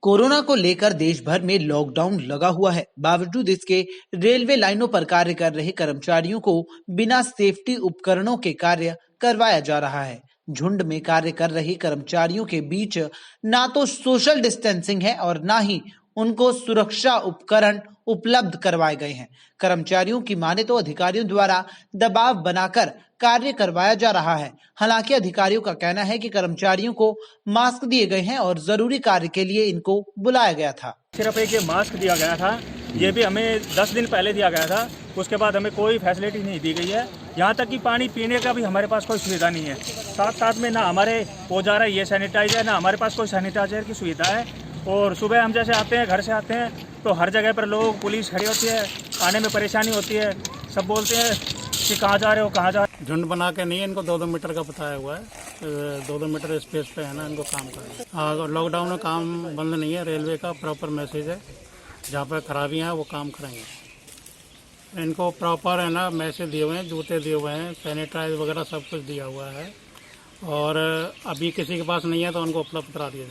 Corona को लेकर देश भर में लॉकडाउन लगा हुआ है। बावजूद इसके रेलवे लाइनों पर कार्य कर रहे कर्मचारियों को बिना सेफ्टी उपकरणों के कार्य करवाया जा रहा है। झुंड में कार्य कर रहे कर्मचारियों के बीच ना तो सोशल डिस्टेंसिंग है और ना ही उनको सुरक्षा उपकरण उपलब्ध करवाए गए हैं। कर्मचारियों की माने तो अधिकारियों द्वारा दबाव बनाकर कार्य करवाया जा रहा है। हालांकि अधिकारियों का कहना है कि कर्मचारियों को मास्क दिए गए हैं और जरूरी कार्य के लिए इनको बुलाया गया था। सिर्फ एक ये मास्क दिया गया था, ये भी हमें 10 दिन पहले दिया गया था। उसके बाद हमें कोई फैसिलिटी नहीं दी गई है। यहाँ तक कि पानी पीने का भी हमारे पास कोई सुविधा नहीं है। साथ साथ में ना हमारे औजार है ये सैनिटाइजर, ना हमारे पास कोई सैनिटाइजर की सुविधा है। और सुबह हम जैसे आते हैं, घर से आते हैं, तो हर जगह पर लोग पुलिस खड़ी होती है, आने में परेशानी होती है। सब बोलते हैं कि कहाँ जा रहे हो, कहाँ जा रहे हो। झुंड बना के नहीं है, इनको 2-2 मीटर का बताया हुआ है। 2-2 मीटर स्पेस पे है ना इनको काम करना। हाँ, लॉकडाउन में काम बंद नहीं है। रेलवे का प्रॉपर मैसेज है, जहाँ पर खराबियाँ हैं वो काम करेंगे। इनको प्रॉपर है ना मैसेज दिए हुए हैं, जूते दिए हुए हैं, सैनिटाइज वगैरह सब कुछ दिया हुआ है। और अभी किसी के पास नहीं है तो उनको उपलब्ध करा दिया जाए।